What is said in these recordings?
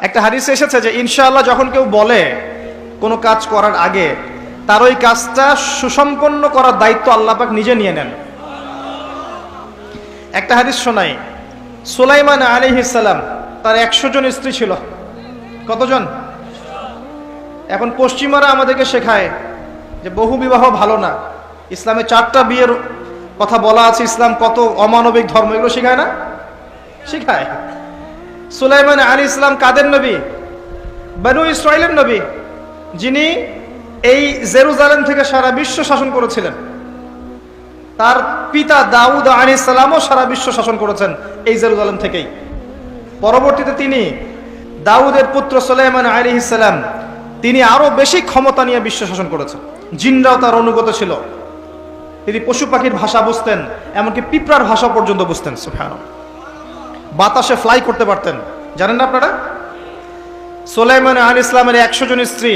একটা হাদিসে এসেছে যে ইনশাআল্লাহ যখন কেউ বলে কোনো কাজ করার আগে তার ওই কাজটা সুসম্পন্ন করার দায়িত্ব আল্লাহ পাক নিজে নিয়ে নেন। একটা হাদিস শোনাই, সুলাইমান আলাইহিস সালাম তার 100 জন স্ত্রী ছিল। কতজন? এখন পশ্চিমারা আমাদেরকে শেখায় যে বহু বিবাহ ভালো না, ইসলামে 4টা বিয়ের কথা বলা আছে, ইসলাম কত অমানবিক ধর্ম, এগুলো শেখায় না? শেখায়। সুলাইমান আলাইহিস সালাম কাদের নবী? বনু ইসরাইলের নবী, যিনি এই জেরুজালেম থেকে সারা বিশ্ব শাসন করেছিলেন। তার পিতা দাউদ আলাইহিস সালামও সারা বিশ্ব শাসন করেছেন এই জেরুজালেম থেকেই। পরবর্তীতে তিনি দাউদের পুত্র সুলাইমান আলাইহিস সালাম, তিনি আরো বেশি ক্ষমতা নিয়ে বিশ্ব শাসন করেছেন। জিনরাও তার অনুগত ছিল। তিনি পশু পাখির ভাষা বুঝতেন, এমনকি পিঁপড়ার ভাষা পর্যন্ত বুঝতেন। সুবহানাল্লাহ। বাতাসে ফ্লাই করতে পারতেন। জানেন না আপনারা? সুলাইমান আলাইহিস সালামের 100 জন স্ত্রী,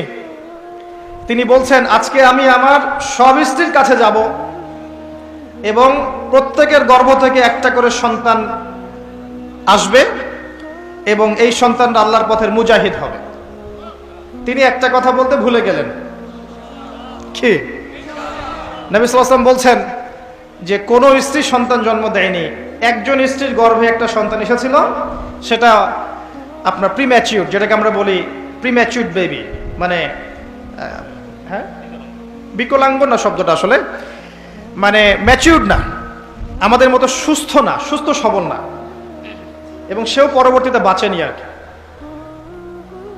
তিনি বলছেন আজকে আমি আমার সব স্ত্রীর কাছে যাব এবং প্রত্যেকের গর্ভ থেকে একটা করে সন্তান আসবে এবং এই সন্তানরা আল্লাহর পথের মুজাহিদ হবে। তিনি একটা কথা বলতে ভুলে গেলেন। কি? নবী সাল্লাল্লাহু আলাইহি ওয়াসাল্লাম বলছেন যে কোনো স্ত্রী সন্তান জন্ম দেয়নি, একজন স্ত্রীর গর্ভে একটা সন্তান এসেছিল, সেটা আপনার প্রিম্যাচিউর, যেটাকে আমরা বলি প্রিম্যাচিউর বেবি, মানে হ্যাঁ বিকলাঙ্গ না শব্দটা, আসলে মানে ম্যাচিউর না, আমাদের মতো সুস্থ না, সুস্থ সবল না, এবং সেও পরবর্তীতে বাঁচেনি আর কি।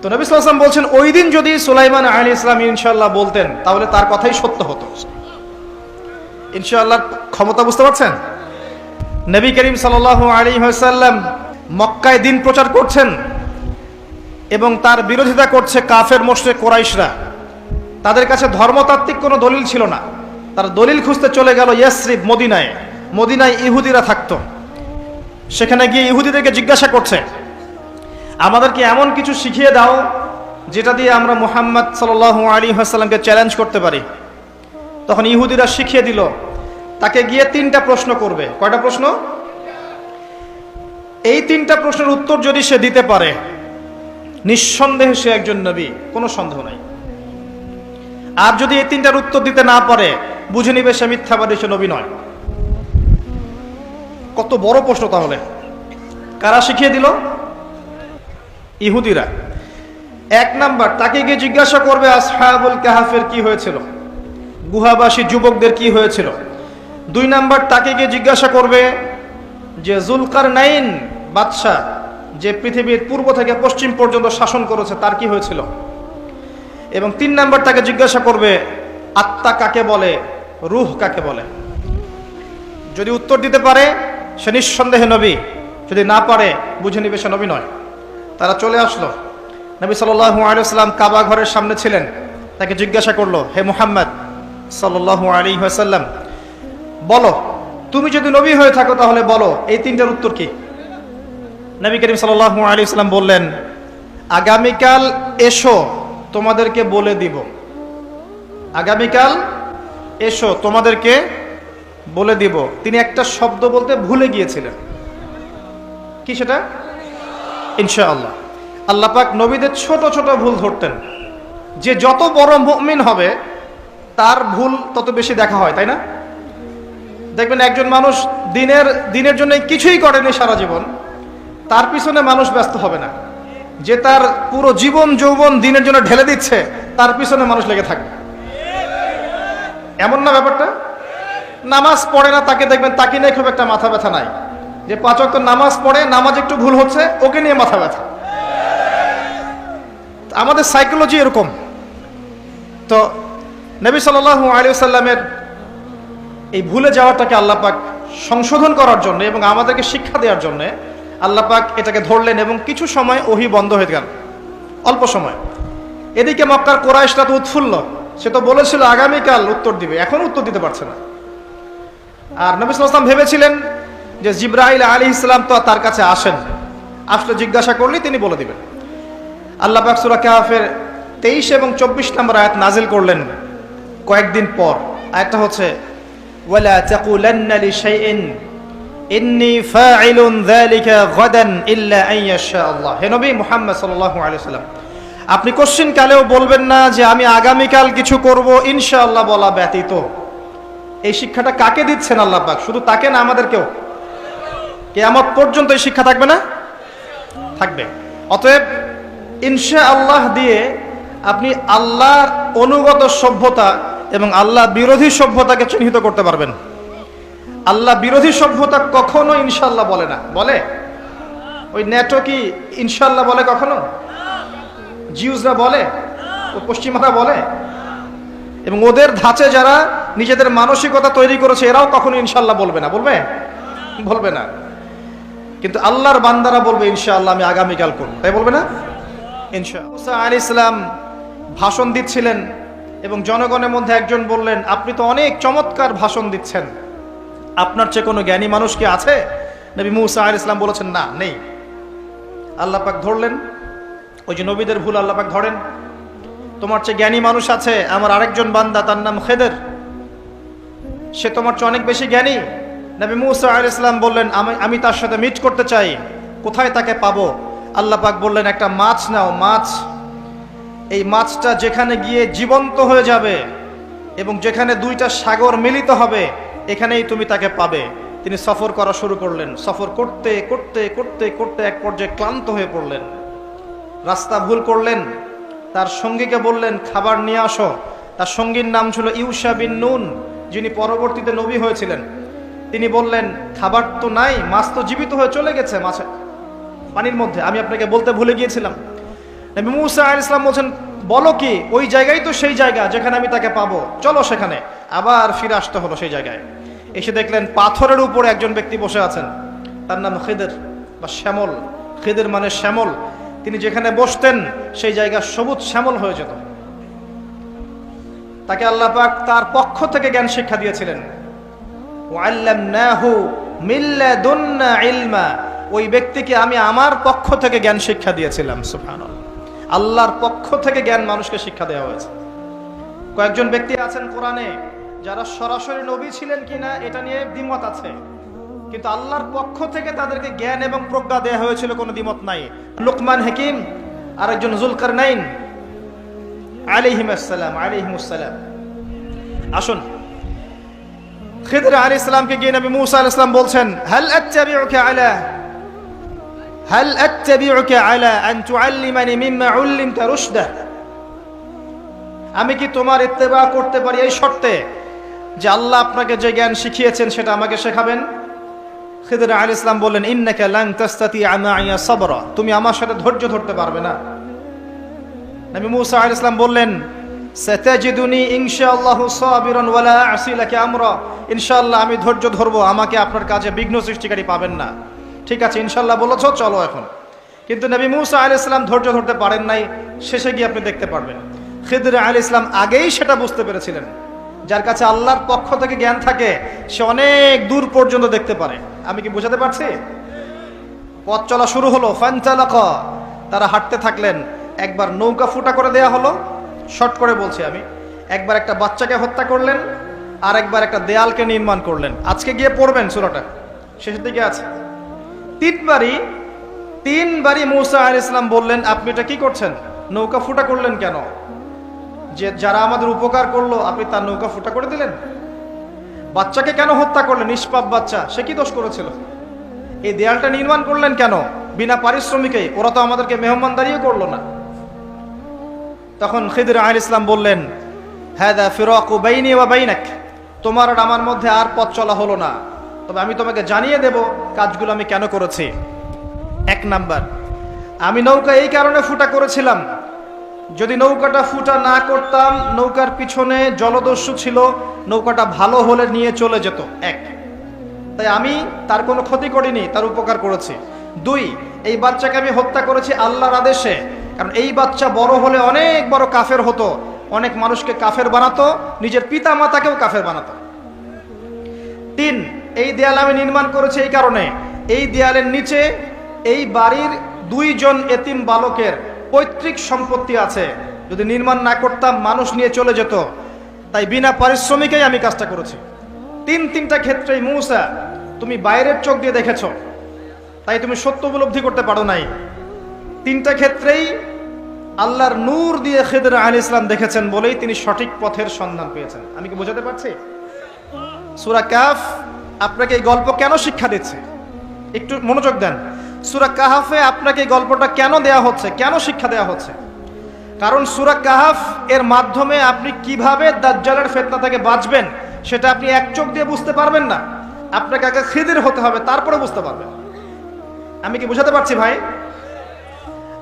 তো নবী সাল্লাল্লাহু আলাইহি ওয়াসাল্লাম বলছেন ওই দিন যদি সুলাইমান আলাইহিস সালাম ইনশাআল্লাহ বলতেন তাহলে তার কথাই সত্য হতো। ইনশাআল্লাহর ক্ষমতা বুঝতে পারছেন? নবী করিম সাল্লাল্লাহু আলাইহি ওয়াসাল্লাম মক্কায় দিন প্রচার করছেন এবং তার বিরোধিতা করছে কাফের মুশরিক কুরাইশরা। তাদের কাছে ধর্মতাত্ত্বিক কোনো দলিল ছিল না। তারা দলিল খুঁজতে চলে গেল ইয়াসরিব, মদিনায়। মদিনায় ইহুদিরা থাকতো। সেখানে গিয়ে ইহুদিদেরকে জিজ্ঞাসা করছে আমাদেরকে এমন কিছু শিখিয়ে দাও যেটা দিয়ে আমরা মুহাম্মদ সাল্লাল্লাহু আলাইহি ওয়াসাল্লামকে চ্যালেঞ্জ করতে পারি। তখন ইহুদিরা শিখিয়ে দিল তাকে গিয়ে 3টা প্রশ্ন করবে। কয়টা প্রশ্ন? এই 3টা প্রশ্নের উত্তর যদি সে দিতে পারে নিঃসন্দেহে সে একজন নবী, কোনো সন্দেহ নাই। আর যদি এই 3টার উত্তর দিতে না পারে বুঝে নিবে সে মিথ্যাবাদী, সে নবী নয়। কত বড় প্রশ্ন তাহলে! কারা শিখিয়ে দিল? ইহুদিরা। 1 নাম্বার, তাকে গিয়ে জিজ্ঞাসা করবে আসহাবুল কাহাফের কি হয়েছিল, গুহাবাসী যুবকদের কি হয়েছিল। 2 নাম্বার, তাকে গিয়ে জিজ্ঞাসা করবে যে যুলকারনাইন বাদশাহ, যে পৃথিবীর পূর্ব থেকে পশ্চিম পর্যন্ত শাসন করেছে, তার কি হয়েছিল। এবং 3 নাম্বার, তাকে জিজ্ঞাসা করবে আত্মা কাকে বলে, রূহ কাকে বলে। যদি উত্তর দিতে পারে সে নিঃসন্দেহে নবী, যদি না পারে বুঝে নিবে সে নবী নয়। তারা চলে আসলো। নবী সাল্লাল্লাহু আলাইহি ওয়াসাল্লাম কাবা ঘরের সামনে ছিলেন। তাকে জিজ্ঞাসা করলো, হে মুহাম্মদ সাল্লাল্লাহু আলাইহি ওয়াসাল্লাম, বলো তুমি যদি নবী হয়ে থাকো তাহলে বলো এই 3টার উত্তর কি। নবী করিম সাল্লাল্লাহু আলাইহি ওয়াসাল্লাম বললেন আগামীকাল এসো তোমাদেরকে বলে দিব। আগামীকাল এসো তোমাদেরকে বলে দিব। তিনি একটা শব্দ বলতে ভুলে গিয়েছিলেন। কি সেটা? ইনশাআল্লাহ। আল্লাহ পাক নবীদের ছোট ছোট ভুল ধরতেন। যে যত বড় মুমিন হবে তার ভুল তত বেশি দেখা হয়, তাই না? দেখবেন একজন মানুষ দিনের জন্য কিছুই করেনি সারা জীবন, তার পিছনে মানুষ ব্যস্ত হবে না। যে তার পুরো জীবন যৌবন দিনের জন্য ঢেলে দিচ্ছে তার পিছনে মানুষ লেগে থাকবে। এমন না ব্যাপারটা? নামাজ পড়ে না, তাকে দেখবেন তাকে নিয়ে খুব একটা মাথা ব্যথা নাই। যে 5 ওয়াক্ত নামাজ পড়ে, নামাজ একটু ভুল হচ্ছে, ওকে নিয়ে মাথা ব্যথা। আমাদের সাইকোলজি এরকম। তো নবী সাল্লাল্লাহু আলাইহি ওয়াসাল্লামের এই ভুলে যাওয়াটাকে আল্লাহ পাক সংশোধন করার জন্য এবং আমাদেরকে শিক্ষা দেওয়ার জন্য আল্লাহ পাক এটাকে ধরলেন এবং কিছু সময় ওহী বন্ধ হয়ে গেল, অল্প সময়। এদিকে মক্কার কুরাইশরা তো উৎফুল্ল, সে তো বলেছিল আগামীকাল উত্তর দিবে, এখন উত্তর দিতে পারছে না। আর নবী সাল্লাল্লাহু আলাইহি ওয়াসাল্লাম ভেবেছিলেন যে জিবরাইল আলাইহিস সালাম তো তার কাছে আসেন, আসলে জিজ্ঞাসা করলেই তিনি বলে দিবেন। আল্লাহ পাক সূরা কাহফের 23 এবং 24 নম্বর আয়াত নাজিল করলেন কয়েকদিন পর। আয়াতটা হচ্ছে ওয়ালা তাকুলান্না লিশাইইন ইন্নী ফাইলুন যালিকা গাদান ইল্লা আন ইয়াশা আল্লাহ। হে নবী মুহাম্মদ সাল্লাল্লাহু আলাইহি ওয়াসাল্লাম, আপনি কোশ্চিন কালেও বলবেন না যে আমি আগামীকাল কিছু করব ইনশাআল্লাহ বলা ব্যতীত। এই শিক্ষাটা কাকে দিচ্ছেন আল্লাহ পাক? শুধু তাকে না, আমাদেরকেও। কিয়ামত পর্যন্ত এই শিক্ষা থাকবে না? থাকবে। অতএব ইনশাআল্লাহ দিয়ে আপনি আল্লাহর অনুগত সভ্যতা এবং আল্লাহ বিরোধী সভ্যতাকে চিহ্নিত করতে পারবেন। আল্লাহ বিরোধী সভ্যতা কখনো ইনশাআল্লাহ বলে না। বলে? ওই নেটো কি ইনশাআল্লাহ বলে কখনো? জিউসরা বলে? ও পশ্চিমারা বলে? এবং ওদের ধাঁচে যারা নিজেদের মানসিকতা তৈরি করেছে এরাও কখনো ইনশাআল্লাহ বলবে না। বলবে? বলবে না। কিন্তু আল্লাহর বান্দারা বলবে ইনশাআল্লাহ আমি আগামীকাল করব। তাই বলবে না? ইনশাআল্লাহ। মুসা আলাইহিস সালাম ভাষণ দিচ্ছিলেন এবং জনগণের মধ্যে একজন বললেন, আপনি তো অনেক চমৎকার ভাষণ দিচ্ছেন, আপনার চেয়ে কোনো জ্ঞানী মানুষ কি আছে? নবী মুসা আলাইহিস সালাম বলেছেন, না, নেই। আল্লাহ পাক ধরলেন। ওই যে নবীদের ভুল আল্লাহ পাক ধরেন। তোমার চেয়ে জ্ঞানী মানুষ আছে, আমার আরেকজন বান্দা, তার নাম খেদের, সে তোমার চেয়ে অনেক বেশি জ্ঞানী। নবী মুসা আলাইহিস সালাম বললেন, আমি তার সাথে মিট করতে চাই, কোথায় তাকে পাবো? আল্লাহ পাক বললেন, একটা মাছ নাও, মাছ, এই মাছটা যেখানে গিয়ে জীবন্ত হয়ে যাবে এবং যেখানে দুইটা সাগর মিলিত হবে এখানেই তুমি তাকে পাবে। তিনি সফর করা শুরু করলেন। সফর করতে করতে করতে করতে এক পর্যায়ে ক্লান্ত হয়ে পড়লেন, রাস্তা ভুল করলেন। তার সঙ্গীকে বললেন, খাবার নিয়ে আসো। তার সঙ্গীর নাম ছিল ইউশা বিন নুন, যিনি পরবর্তীতে নবী হয়েছিলেন। তিনি বললেন, খাবার তো নাই, মাছ তো জীবিত হয়ে চলে গেছে মাছ পানির মধ্যে, আমি আপনাকে বলতে ভুলে গিয়েছিলাম। নবী মুসা আলাইহিস সালাম বলছেন, বলো কি? ওই জায়গায় তো সেই জায়গা যেখানে আমি তাকে পাবো, চলো সেখানে। আবার ফিরে আসতে হলো সেই জায়গায়। এসে দেখলেন পাথরের উপরে একজন ব্যক্তি বসে আছেন, তার নাম খেদের বা শ্যামল। খেদের মানে শ্যামল। তিনি যেখানে বসতেন সেই জায়গা সবুজ শ্যামল হয়ে যেত। তাকে আল্লাহ পাক তার পক্ষ থেকে জ্ঞান শিক্ষা দিয়েছিলেন। ওয়াল্লামনাহু মিন লাদুন্না ইলমা, ওই ব্যক্তিকে আমি আমার পক্ষ থেকে জ্ঞান শিক্ষা দিয়েছিলাম। সুবহানাল্লাহ, আল্লাহর পক্ষ থেকে জ্ঞান মানুষকে শিক্ষা দেওয়া হয়েছে। কয়েকজন ব্যক্তি আছেন কোরআনে যারা সরাসরি নবী ছিলেন কিনা এটা নিয়ে দ্বিমত আছে, কিন্তু আল্লাহর পক্ষ থেকে তাদেরকে জ্ঞান এবং প্রজ্ঞা দেওয়া হয়েছিল, কোনো দ্বিমত নাই। লুকমান হাকিম, আরেকজন যুলকারনাইন আলাইহিমুসসালাম। আসুন, খিদর আলাইহিস সালামকে গিয়ে নবী মুসা আলাইহিস সালাম বলছেন, হাল আত্তাবিউকা আলা আন তুআল্লিমানি মিম্মা উল্লিমতা রুশদা, আমি কি তোমার ইত্তেবা করতে পারি এই শর্তে যে আল্লাহ আপনাকে যে জ্ঞান শিখিয়েছেন সেটা আমাকে শেখাবেন? খিদর আলাইহিস সালাম বললেন, ইন্নাকা লান তাস্তাতিআ মাইয়া সাবরা, তুমি আমার সাথে ধৈর্য ধরতে পারবে না। নবী মুসা আলাইহিস সালাম বললেন, সাতাজিদুনি ইনশাআল্লাহু সাবিরান ওয়ালা আ'সি লাকা আমরা, ইনশাআল্লাহ আমি ধৈর্য ধরবো, আমাকে আপনার কাজে বিঘ্ন সৃষ্টিকারী পাবেন না। ঠিক আছে, ইনশাআল্লাহ বলেছো, চলো এখন। কিন্তু নবী মুসা আলাইহিস সালাম ধৈর্য ধরতে পারেন নাই। শেষে গিয়ে আপনি দেখতে পারবেন খিদর আলাইহিস সালাম আগেই সেটা বুঝতে পেরেছিলেন। যার কাছে আল্লাহর পক্ষ থেকে জ্ঞান থাকে সে অনেক দূর পর্যন্ত দেখতে পারে। আমি কি বোঝাতে পারছি? পথ চলা শুরু হলো, ফানতালাকা, তারা হাঁটতে থাকলেন। একবার নৌকা ফুটা করে দেয়া হলো, শর্ট করে বলছি আমি। একবার একটা বাচ্চাকে হত্যা করলেন, আর একবার একটা দেয়ালকে নির্মাণ করলেন। আজকে গিয়ে পড়বেন সূরাটা, শেষের দিকে আছে। তিনবারই মুসা আলাইহিস সালাম বললেন, আপনি এটা কি করছেন? নৌকা ফুটা করলেন কেন? যে যারা আমাদের উপকার করলো আপনি তার নৌকা ফুটা করে দিলেন। বাচ্চাকে কেন হত্যা করলেন? নিষ্পাপ বাচ্চা, সে কি দোষ করেছিল? এই দেয়ালটা নির্মাণ করলেন কেন বিনা পারিশ্রমিকে? ওরা তো আমাদেরকে মেহমানদারিও করলো না। তখন খিদর আলাইহিস সালাম বললেন, হাদা ফিরাকু বাইনি ওয়া বাইনাক, তোমার আর আমার মধ্যে আর পথ চলা হলো না, তবে আমি তোমাকে জানিয়ে দেব কাজগুলো আমি কেন করেছি। এক নাম্বার, আমি নৌকা এই কারণে ফুটা করেছিলাম, যদি নৌকাটা ফুটা না করতাম, নৌকার পিছনে জলদস্যু ছিল, নৌকাটা ভালো হলে নিয়ে চলে যেত। এক, তাই আমি তার কোনো ক্ষতি করিনি, তার উপকার করেছি। দুই, এই বাচ্চাকে আমি হত্যা করেছি আল্লাহর আদেশে, কারণ এই বাচ্চা বড় হলে অনেক বড় কাফের হতো, অনেক মানুষকে কাফের বানাতো, নিজের পিতা মাতাকেও কাফের বানাতো। তিন, এই দেয়াল আমি নির্মাণ করেছি এই কারণে, এই দেয়ালের নিচে এই বাড়ির দুইজন এতিম বালকের পৈতৃক সম্পত্তি আছে, যদি নির্মাণ না করতাম মানুষ নিয়ে চলে যেত, তাই বিনা পারিশ্রমিকেই আমি কাজটা করেছি। তিনটা ক্ষেত্রেই মুসা তুমি বাইরের চোখ দিয়ে দেখেছো, তাই তুমি সত্য উপলব্ধি করতে পারো নাই। তিনটা ক্ষেত্রেই আল্লাহর নূর দিয়ে খিদর আলাইহিস সালাম দেখেছেন বলেই তিনি সঠিক পথের সন্ধান পেয়েছেন। আমি কি বোঝাতে পারছি? সূরা কাহফ আপনাকে এই গল্প কেন শিক্ষা দিচ্ছে, একটু মনোযোগ দেন। সূরা কাহফে আপনাকে এই গল্পটা কেন দেয়া হচ্ছে, কেন শিক্ষা দেয়া হচ্ছে? কারণ সূরা কাহফ এর মাধ্যমে আপনি কিভাবে দাজ্জালের ফিতনা থেকে বাঁচবেন সেটা আপনি এক চোখ দিয়ে বুঝতে পারবেন না। আপনাকে আগে খিদির হতে হবে, তারপরে বুঝতে পারবেন। আমি কি বোঝাতে পারছি ভাই?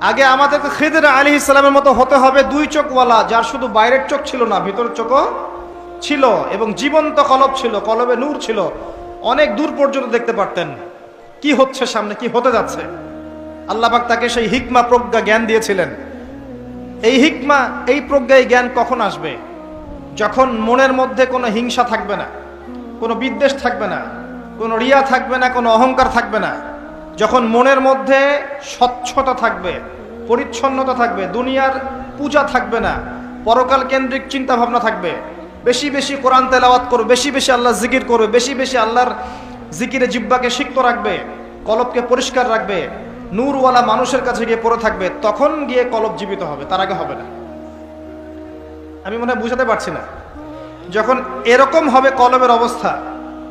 আগে আমাদেরকে খিদর আলাইহিস সালামের মতো হতে হবে, দুই চোখওয়ালা, যার শুধু বাইরের চোখ ছিল না, ভিতরের চোখও ছিল, এবং জীবন্ত কলব ছিল, কলবে নূর ছিল, অনেক দূর পর্যন্ত দেখতে পারতেন কি হচ্ছে সামনে, কি হতে যাচ্ছে। আল্লাহ পাক তাকে সেই হিকমা, প্রজ্ঞা, জ্ঞান দিয়েছিলেন। এই হিকমা, এই প্রজ্ঞা, এই জ্ঞান কখন আসবে? যখন মনের মধ্যে কোনো হিংসা থাকবে না, কোনো বিদ্বেষ থাকবে না, কোনো রিয়া থাকবে না, কোনো অহংকার থাকবে না, যখন মনের মধ্যে স্বচ্ছতা থাকবে, পরিচ্ছন্নতা থাকবে, দুনিয়ার পূজা থাকবে না, পরকাল কেন্দ্রিক চিন্তা ভাবনা থাকবে, বেশি বেশি কোরআন তেলাওয়াত করবে, বেশি বেশি আল্লাহর জিকির করবে, বেশি বেশি আল্লাহর জিকিরে জিহ্বাকে সিক্ত রাখবে, কলবকে পরিষ্কার রাখবে, নূরওয়ালা মানুষের কাছে গিয়ে পড়ে থাকবে, তখন গিয়ে কলব জীবিত হবে, তার আগে হবে না। আমি মনে হয় বুঝাতে পারছি না। যখন এরকম হবে কলবের অবস্থা,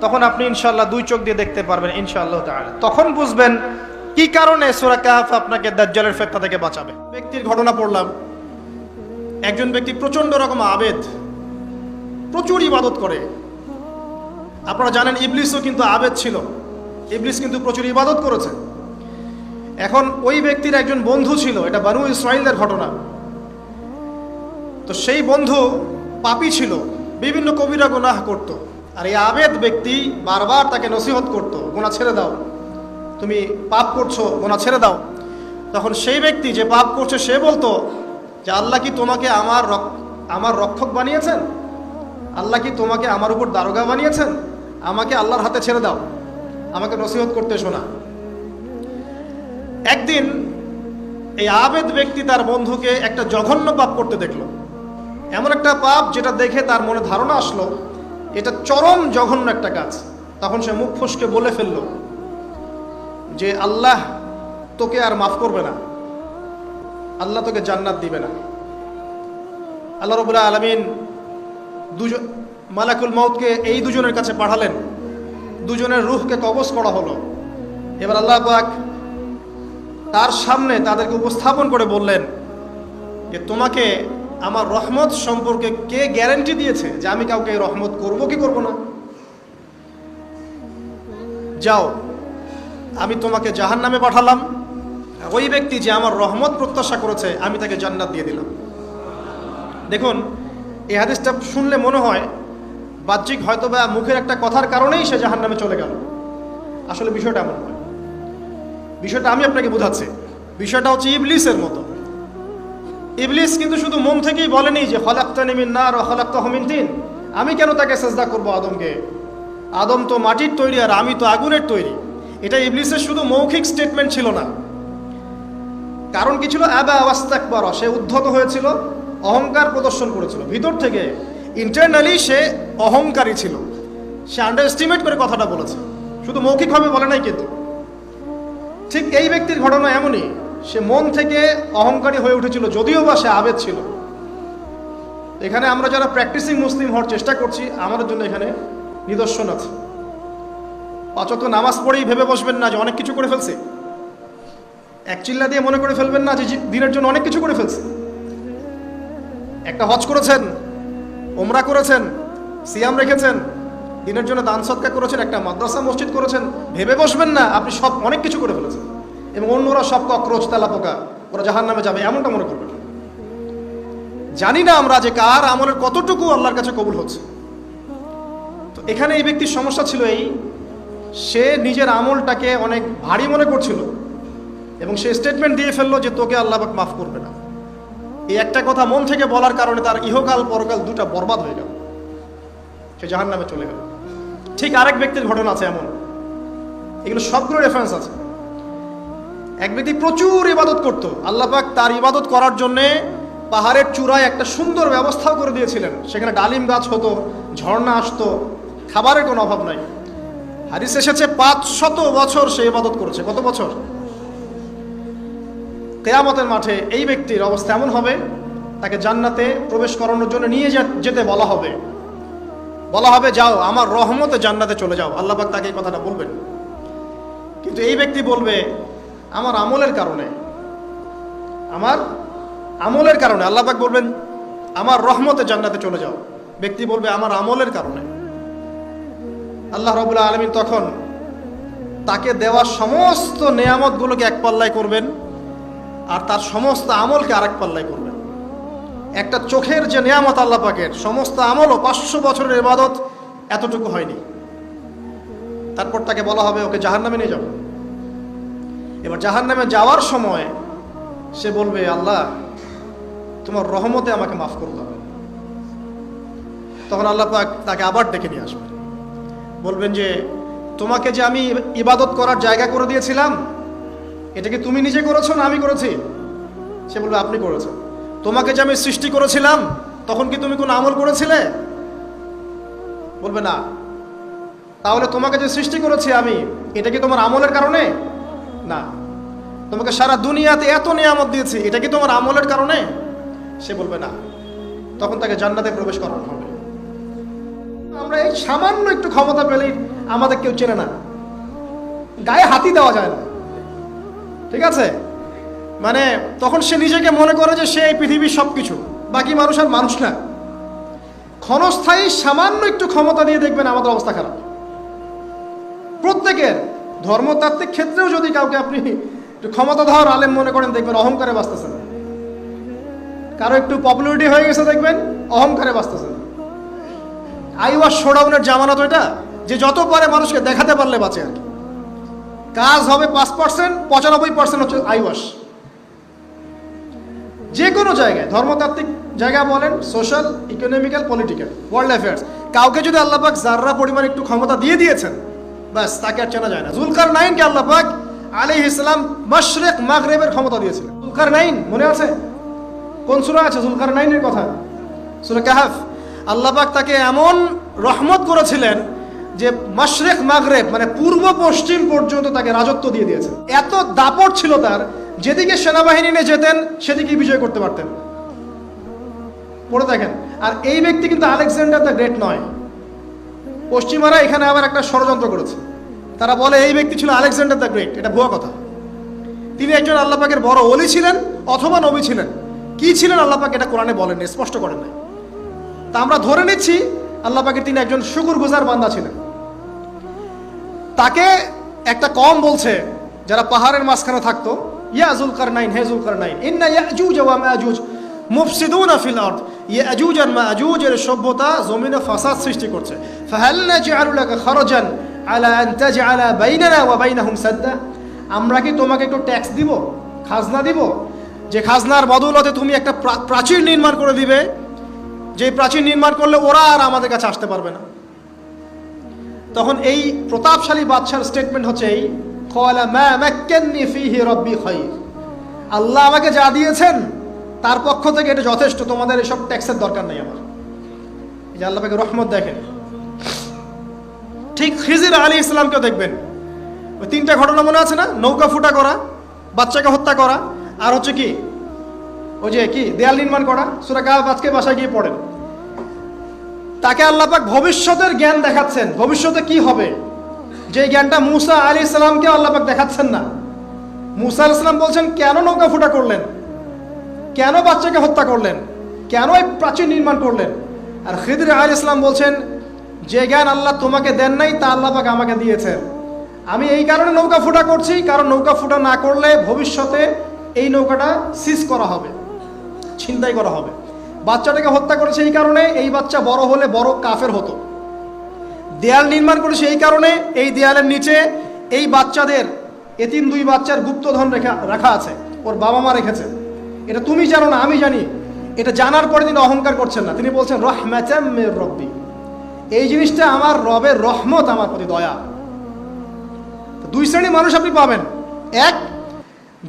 তখন আপনি ইনশাআল্লাহ দুই চোখ দিয়ে দেখতে পারবেন ইনশাআল্লাহ তাআলা। তখন বুঝবেন কি কারণে সূরা কাহফ আপনাকে দাজ্জালের ফিতনা থেকে বাঁচাবে। ব্যক্তির ঘটনা পড়লাম, একজন ব্যক্তি প্রচন্ড রকম আবেদ, প্রচুর ইবাদত করে। আপনারা জানেন ইবলিসও কিন্তু আবেদ ছিল, ইবলিস কিন্তু প্রচুর ইবাদত করেছে। এখন ওই ব্যক্তির একজন বন্ধু ছিল, এটা বানু ইসরাঈলের ঘটনা। তো সেই বন্ধু পাপী ছিল, বিভিন্ন কবিরা গুনাহ করত, আর এই আবেদ ব্যক্তি বারবার তাকে নসিহত করত, গুনাহ ছেড়ে দাও, তুমি পাপ করছো, গুনাহ ছেড়ে দাও। তখন সেই ব্যক্তি যে পাপ করছে সে বলতো যে আল্লাহ কি তোমাকে আমার রক্ষক বানিয়েছেন? আল্লাহ কি তোমাকে আমার উপর দারোগা বানিয়েছেন? আমাকে আল্লাহর হাতে ছেড়ে দাও, আমাকে নসিহত করতে শোনা। একদিন এই আবেদ ব্যক্তি তার বন্ধুকে একটা জঘন্য পাপ করতে দেখলো, এমন একটা পাপ যেটা দেখে তার মনে ধারণা আসলো এটা চরম জঘন্য একটা কাজ। তখন সে মুখ ফসকে বলে ফেললো যে আল্লাহ তোকে আর মাফ করবে না, আল্লাহ তোকে জান্নাত দিবে না। আল্লাহ রাব্বুল আলামিন মালাকুল মউতকে এই দুজনের কাছে পাঠালেন, দুজনের রূহকে কবজ করা হলো। এবার আল্লাহ পাক তার সামনে তাদেরকে উপস্থাপন করে বললেন যে তোমাকে আমার রহমত সম্পর্কে কে গ্যারান্টি দিয়েছে যে আমি কাউকে রহমত করব কি করব না? যাও, আমি তোমাকে জাহান্নামে পাঠালাম, ওই ব্যক্তি যে আমার রহমত প্রত্যাশা করেছে আমি তাকে জান্নাত দিয়ে দিলাম। দেখুন, এই হাদিসটা শুনলে মনে হয় বাহ্যিক হয়তো বা মুখের একটা কথার কারণেই সে জাহান্নামে চলে গেল। আসলে বিষয়টা এমন নয়। বিষয়টা আমি আপনাকে বোঝাচ্ছি। বিষয়টা হচ্ছে ইবলিসের মতো। ইবলিস কিন্তু শুধু মন থেকেই বলেনি যে খলাকতানি মিন নার ওয়া খলাকতাহু মিন তিন, আমি কেন তাকে সিজদা করব আদমকে, আদম তো মাটির তৈরি আর আমি তো আগুনের তৈরি। এটা ইবলিসের শুধু মৌখিক স্টেটমেন্ট ছিল না, কারণ কি ছিল? আবা ওয়াস্তাকবারা, সে উদ্ধত হয়েছিল, অহংকার প্রদর্শন করেছিল। ভিতর থেকে ইন্টারনালি সে অহংকারী ছিল, সে আন্ডার এস্টিমেট করে কথাটা বলেছে, শুধু মৌখিকভাবে বলে নাই। কিন্তু ঠিক এই ব্যক্তির ঘটনা এমনই, সে মন থেকে অহংকারী হয়ে উঠেছিল, যদিও বা সে আবেদ ছিল। এখানে আমরা যারা প্র্যাকটিসিং মুসলিম হওয়ার চেষ্টা করছি, আমাদের জন্য এখানে নিদর্শন আছে। পাঁচ ওয়াক্ত নামাজ পড়েই ভেবে বসবেন না যে অনেক কিছু করে ফেলছে, এক চিল্লা দিয়ে মনে করে ফেলবেন না যে দিনের জন্য অনেক কিছু করে ফেলছে। একটা হজ করেছেন, ওমরা করেছেন, সিয়াম রেখেছেন, দিনের জন্য দান সদকা করেছেন, একটা মাদ্রাসা মসজিদ করেছেন, ভেবে বসবেন না আপনি সব অনেক কিছু করে ফেলেছেন এবং অন্যরা সব ককরোচ তেলাপোকা, ওরা জাহান্নামে যাবে, এমনটা মনে করবেন। জানি না আমরা যে কার আমলের কতটুকু আল্লাহর কাছে কবুল হচ্ছে। তো এখানে এই ব্যক্তির সমস্যা ছিল এই, সে নিজের আমলটাকে অনেক ভারী মনে করছিল এবং সে স্টেটমেন্ট দিয়ে ফেললো যে তোকে আল্লাহ পাক মাফ করবে না। এই একটা কথা মন থেকে বলার কারণে তার ইহকাল পরকাল দুটা বরবাদ হয়ে গেল, সে জাহান্নামে চলে গেল। ঠিক আরেক ব্যক্তির ঘটনা আছে এমন, এগুলো সবগুলো রেফারেন্স আছে। এক ব্যক্তি প্রচুর ইবাদত করত, আল্লাহ পাক তার ইবাদত করার জন্যে পাহাড়ের চূড়ায় একটা সুন্দর ব্যবস্থাও করে দিয়েছিলেন, সেখানে ডালিম গাছ হতো, ঝর্ণা আসতো, খাবারের কোনো অভাব নাই। হাদিস এসেছে 500 বছর সে ইবাদত করেছে। কত বছর? কিয়ামতের মাঠে এই ব্যক্তির অবস্থা এমন হবে, তাকে জান্নাতে প্রবেশ করানোর জন্য নিয়ে যেতে বলা হবে। যাও আমার রহমতে জান্নাতে চলে যাও। আল্লাহ পাক তাকে এই কথাটা বলবেন। কিন্তু এই ব্যক্তি বলবে আমার আমলের কারণে আল্লাহ পাক বলবেন আমার রহমতে জান্নাতে চলে যাও। ব্যক্তি বলবে আমার আমলের কারণে। আল্লাহ রাব্বুল আলামিন তখন তাকে দেওয়া সমস্ত নেয়ামতগুলোকে এক পাল্লায় করবেন, আর তার সমস্ত আমলকে আরেক পাল্লায় করবেন। একটা চোখের যে নেয়ামত আল্লাহ পাকের, সমস্ত আমলও 500 বছরের ইবাদত এতটুকু হয়নি। তারপর তাকে বলা হবে ওকে জাহান্নামে নিয়ে যাও। এবার জাহান্নামে যাওয়ার সময় সে বলবে আল্লাহ তোমার রহমতে আমাকে মাফ করে দাও। তখন আল্লাহ পাক তাকে আবার ডেকে নিয়ে আসবেন, বলবেন যে তোমাকে যে আমি ইবাদত করার জায়গা করে দিয়েছিলাম, এটা কি তুমি নিজে করেছো না আমি করেছি? সে বলবে আপনি করেছেন। তোমাকে যে আমি সৃষ্টি করেছিলাম তখন কি তুমি কোনো আমল করেছিলে? বলবে না। তাহলে তোমাকে যে সৃষ্টি করেছি আমি, এটা কি তোমার আমলের কারণে? না। তোমাকে সারা দুনিয়াতে এত নিয়ামত দিয়েছি, এটা কি তোমার আমলের কারণে? সে বলবে না। তখন তাকে জান্নাতে প্রবেশ করানো হবে। আমরা এই সামান্য একটু ক্ষমতা পেলেই আমাদের কেউ চেনে না, গায়ে হাতি দেওয়া যায় না, ঠিক আছে? মানে তখন সে নিজেকে মনে করে যে সে এই পৃথিবীর সবকিছু, বাকি মানুষ আর মানুষ না। ক্ষণস্থায়ী সামান্য একটু ক্ষমতা দিয়ে দেখবেন আমাদের অবস্থা খারাপ। প্রত্যেকের ধর্মতাত্ত্বিক ক্ষেত্রেও যদি কাউকে আপনি একটু ক্ষমতাধর আলেম মনে করেন, দেখবেন অহংকারে বাঁচতেছেন। কারো একটু পপুলারিটি হয়ে গেছে, দেখবেন অহংকারে বাঁচতেছেন। আইওয়াশ শোডাউনের জামানা তো এটা, যে যত পারে মানুষকে দেখাতে পারলে বাঁচে আর কি। কাজ হবে 5%, 95% হচ্ছে আইওয়াশ। যে কোনো জায়গায়, ধর্মতাত্ত্বিক জায়গা বলেন, social, economical, political, world affairs, কাউকে যদি আল্লাহ পাক যাররা পরিমাণ একটু ক্ষমতা দিয়ে দিয়েছেন, ব্যাস তাকে আর চেনা যায় না। যুলকারনাইনকে আল্লাহ পাক আলাইহিস সালাম মাশরিক মাগরিবের ক্ষমতা দিয়েছিলেন। যুলকারনাইন মনে আছে? কোন সূরা আছে যুলকারনাইনের কথা? সূরা কাহফ। আল্লাহ পাক তাকে এমন রহমত করেছিলেন যে মাশরিক মাগরিব মানে পূর্ব পশ্চিম পর্যন্ত তাকে রাজত্ব দিয়ে দিয়েছেন। এত দাপট ছিল তার, যেদিকে সেনাবাহিনী নিয়ে যেতেন সেদিকে বিজয় করতে পারতেন। পড়ে দেখেন। আর এই ব্যক্তি কিন্তু আলেকজান্ডার দ্য গ্রেট নয়। পশ্চিমারা এখানে আবার একটা ষড়যন্ত্র করেছে। তারা বলে এই ব্যক্তি ছিল আলেকজান্ডার দ্য গ্রেট। এটা ভুয়া কথা। তিনি একজন আল্লাহ পাকের বড় ওলি ছিলেন অথবা নবী ছিলেন। কি ছিলেন আল্লাহ পাক এটা কোরআনে বলেন, স্পষ্ট করেন নাই। তা আমরা ধরে নিচ্ছি আল্লাহ পাকের তিনি একজন শুকরগুজার বান্দা ছিলেন। তাকে একটা কম বলছে যারা পাহাড়ের মাঝখানে থাকতো, ইয়া যুলকারনাইন, হে যুলকারনাইন, ইন্না ইয়াজুজ ওয়া মাআজুজ মুফসিদুনা ফিল আরদ, ইয়াজুজ আর মাআজুজের সভ্যতা জমিনে ফাসাদ সৃষ্টি করছে। ফাহাল নাজআলু লাকা খারাজান আলা আন তাজআলা বাইনানা ওয়া বাইনাহুম সাদ্দা, আমরা কি তোমাকে একটু ট্যাক্স দিব, খাজনা দিব, যে খাজনার বদৌলতে তুমি একটা প্রাচীর নির্মাণ করে দিবে, যে প্রাচীর নির্মাণ করলে ওরা আর আমাদের কাছে আসতে পারবে না। তখন এই প্রতাপশালী বাদশার স্টেটমেন্ট হচ্ছে এই, ক্বালা মা মাক্কান্নি ফীহি রাব্বি খায়র, আল্লাহ আমাকে যা দিয়েছেন তার পক্ষ থেকে এটা যথেষ্ট, তোমাদের এসব ট্যাক্সের দরকার নেই আমার। এই যে আল্লাহ পাকের রহমত দেখেন। ঠিক খিজির আলাইহিস সালামকেও দেখবেন, ওই 3টা ঘটনা মনে আছে না? নৌকা ফুটা করা, বাচ্চাকে হত্যা করা, আর হচ্ছে কি ওই যে কি দেয়াল নির্মাণ করা। সূরা কাহফ আজকে বাসায় গিয়ে পড়েন। তাকে আল্লাহ পাক ভবিষ্যতের জ্ঞান দেখাচ্ছেন, ভবিষ্যতে কি হবে, যে জ্ঞানটা মূসা আলাইহিস সালামকে আল্লাহ পাক দেখাচ্ছেন না। মূসা আলাইহিস সালাম বলছেন কেন নৌকা ফুটা করলেন, কেন বাচ্চাকে হত্যা করলেন, কেন এই প্রাচীর নির্মাণ করলেন। আর খিদির আলাইহিস সালাম বলছেন যে জ্ঞান আল্লাহ তোমাকে দেন নাই তা আল্লাহ পাক আমাকে দিয়েছেন। আমি এই কারণে নৌকা ফুটা করছি, কারণ নৌকা ফুটা না করলে ভবিষ্যতে এই নৌকাটা সিজ করা হবে, ছিনতাই করা হবে। বাচ্চাটাকে হত্যা করেছে এই কারণে এই বাচ্চা বড় হলে বড় কাফের হতো। দেয়াল নির্মাণ করেছে এই কারণে এই দেয়ালের নিচে এই বাচ্চাদের এতিম 2 বাচ্চার গুপ্তধন রাখা আছে, ওর বাবা মা রেখেছে। এটা তুমি জানো না, আমি জানি। এটা জানার পরে তিনি অহংকার করছেন না, তিনি বলছেন রাহমাতাম মির রাব্বি, এই জিনিসটা আমার রবের রহমত, আমার প্রতি দয়া। 2 শ্রেণীর মানুষ আপনি পাবেন। এক,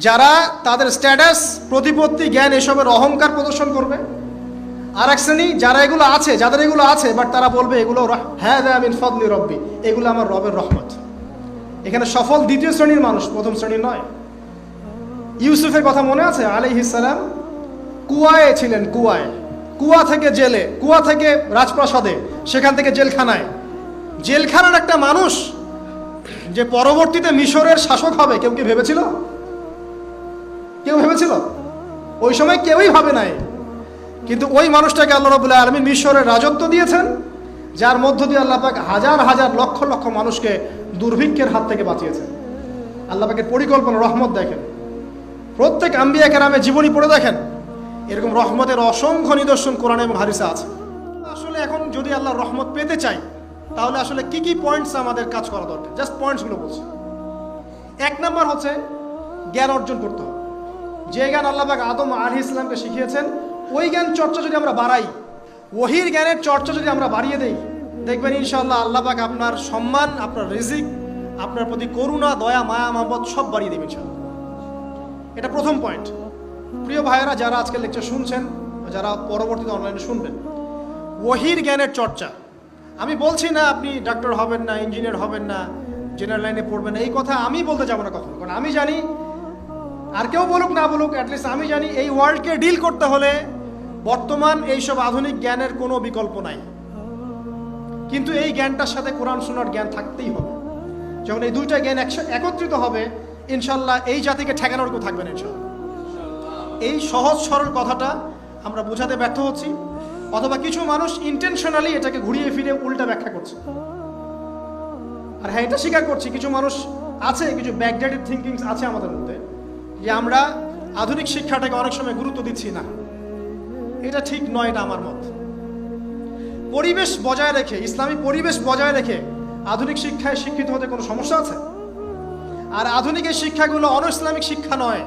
যারা তাদের স্ট্যাটাস, প্রতিপত্তি, জ্ঞান এসবের অহংকার প্রদর্শন করবে। আর এক শ্রেণী যারা এগুলো আছে, যাদের এগুলো আছে, বাট তারা বলবে এগুলো হ্যাযা মিন ফাদলি রব্বি, এগুলো আমার রবের রহমত। এখানে সফল দ্বিতীয় শ্রেণীর মানুষ, প্রথম শ্রেণীর নয়। ইউসুফের কথা মনে আছে? আলাইহিস সালাম কুয়ায় ছিলেন, কুয়া থেকে জেলে, কুয়া থেকে রাজপ্রাসাদে, সেখান থেকে জেলখানায়। জেলখানার একটা মানুষ যে পরবর্তীতে মিশরের শাসক হবে, কেউ কি ভেবেছিল? কেউ ভেবেছিল? ওই সময় কেউই ভাবে নাই। কিন্তু ওই মানুষটাকে আল্লাহ রাব্বুল আলামিন মিশরের রাজত্ব দিয়েছেন, যার মধ্য দিয়ে আল্লাহ পাক হাজার হাজার লক্ষ লক্ষ মানুষকে দুর্ভিক্ষের হাত থেকে বাঁচিয়েছেন। আল্লাহ পাকের পরিকল্পনা, রহমত দেখেন। প্রত্যেক আম্বিয়া কেরামের জীবনী পড়ে দেখেন, এরকম রহমতের অসংখ্য নিদর্শন কোরআন এবং হাদিসে আছে। আসলে এখন যদি আল্লাহর রহমত পেতে চাই, তাহলে আসলে কি কি পয়েন্টস আমাদের কাজ করা দরকার, জাস্ট পয়েন্টসগুলো বলছি। এক নাম্বার হচ্ছে জ্ঞান অর্জন করতে হবে। যে জ্ঞান আল্লাহ পাক আদম আলাইহিস সালামকে শিখিয়েছেন, ওই জ্ঞান চর্চা যদি আমরা বাড়াই, ওহির জ্ঞানের চর্চা যদি আমরা বাড়িয়ে দেই, দেখবেন ইনশাআল্লাহ আল্লাহ পাক আপনার সম্মান, আপনার রিজিক, আপনার প্রতি করুণা, দয়া, মায়া, মহব্বত সব বাড়িয়ে দেবেন ইনশাআল্লাহ। এটা প্রথম পয়েন্ট। প্রিয় ভাইয়েরা, যারা আজকে লেকচার শুনছেন, যারা পরবর্তীতে অনলাইনে শুনবেন, ওহির জ্ঞানের চর্চা। আমি বলছি না আপনি ডাক্তার হবেন না, ইঞ্জিনিয়ার হবেন না, জেনারেল লাইনে পড়বেন না, এই কথা আমি বলতে যাবো না কখনো। কারণ আমি জানি, আর কেউ বলুক না বলুক, অ্যাটলিস্ট আমি জানি এই ওয়ার্ল্ডকে ডিল করতে হলে বর্তমান এইসব আধুনিক জ্ঞানের কোনো বিকল্প নাই। কিন্তু এই জ্ঞানটার সাথে কোরআন সুন্নাহর জ্ঞান থাকতেই হবে। যখন এই দুইটা জ্ঞান একত্রিত হবে, ইনশাল্লাহ এই জাতিকে ঠেকানোর কেউ থাকবে না ইনশাল্লাহ। এই সহজ সরল কথাটা আমরা বোঝাতে ব্যর্থ হচ্ছি, অথবা কিছু মানুষ ইন্টেনশনালি এটাকে ঘুরিয়ে ফিরে উল্টা ব্যাখ্যা করছে। আর হ্যাঁ, এটা স্বীকার করছি, কিছু মানুষ আছে, কিছু ব্যাকডেটেড থিঙ্কিংস আছে আমাদের মধ্যে, যে আমরা আধুনিক শিক্ষাটাকে অনেক সময় গুরুত্ব দিচ্ছি না। এটা ঠিক নয়, এটা আমার মত। পরিবেশ বজায় রেখে, ইসলামী পরিবেশ বজায় রেখে আধুনিক শিক্ষায় শিক্ষিত হতে কোনো সমস্যা আছে? আর আধুনিক এই শিক্ষাগুলো অন ইসলামিক শিক্ষা নয়।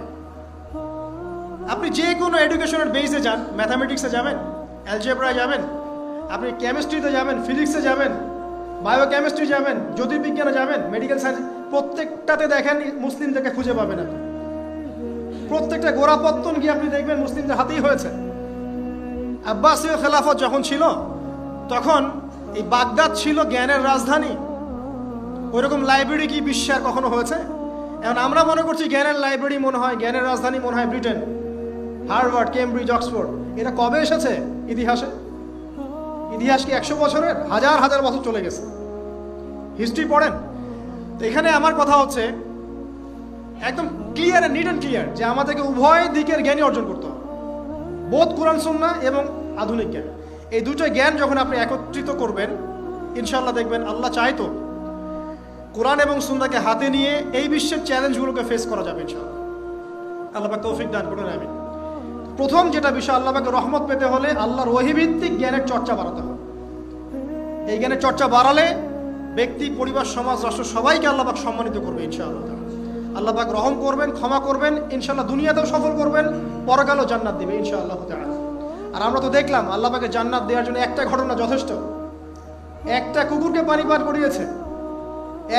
আপনি যে কোনো এডুকেশনের বেসে যান, ম্যাথামেটিক্সে যাবেন, অ্যালজেব্রায় যাবেন, আপনি কেমিস্ট্রিতে যাবেন, ফিজিক্সে যাবেন, বায়োকেমিস্ট্রি যাবেন, জ্যোতির্বিজ্ঞানে যাবেন, মেডিকেল সায়েন্স, প্রত্যেকটাতে দেখেন মুসলিমদেরকে খুঁজে পাবেন আপনি। প্রত্যেকটা গোড়াপত্তন গিয়ে আপনি দেখবেন মুসলিমদের হাতেই হয়েছে। আব্বাসীয় খেলাফত যখন ছিল, তখন এই বাগদাদ ছিল জ্ঞানের রাজধানী। ওইরকম লাইব্রেরি কি বিশ্বে আর কখনো হয়েছে? এখন আমরা মনে করছি জ্ঞানের লাইব্রেরি মনে হয়, জ্ঞানের রাজধানী মনে হয় ব্রিটেন, হার্ভার্ড, কেমব্রিজ, অক্সফোর্ড। এটা কবে এসেছে ইতিহাসে? ইতিহাস কি 100 বছরের? হাজার হাজার বছর চলে গেছে। হিস্ট্রি পড়েন। তো এখানে আমার কথা হচ্ছে একদম ক্লিয়ার, নিট অ্যান্ড ক্লিয়ার, যে আমাদেরকে উভয় দিকের জ্ঞানই অর্জন করতে হবে, বোধ কোরআন সুন্নাহ এবং আধুনিক জ্ঞান। এই দুটো জ্ঞান যখন আপনি একত্রিত করবেন, ইনশাআল্লাহ দেখবেন আল্লাহ চাইতো কোরআন এবং সুন্নাহকে হাতে নিয়ে এই বিশ্বের চ্যালেঞ্জগুলোকে ফেস করা যাবে ইনশাআল্লাহ। আল্লাহ পাক তৌফিক দান করুন, আমিন। প্রথম যেটা বিষয়, আল্লাহ পাকের রহমত পেতে হলে আল্লাহর ওহীভিত্তিক জ্ঞানের চর্চা বাড়াতে হবে। এই জ্ঞানের চর্চা বাড়ালে ব্যক্তি, পরিবার, সমাজ, রাষ্ট্র সবাইকে আল্লাহ পাক সম্মানিত করবে ইনশাআল্লাহ। আল্লাহ পাক রহম করবেন, ক্ষমা করবেন, ইনশাআল্লাহ দুনিয়াতেও সফল করবেন, পরকালেও জান্নাত দিবে ইনশাআল্লাহ তাআলা। আর আমরা তো দেখলাম আল্লাহ পাকে জান্নাত দেওয়ার জন্য একটা ঘটনা যথেষ্ট। একটা কুকুরকে পানি পান করিয়েছে,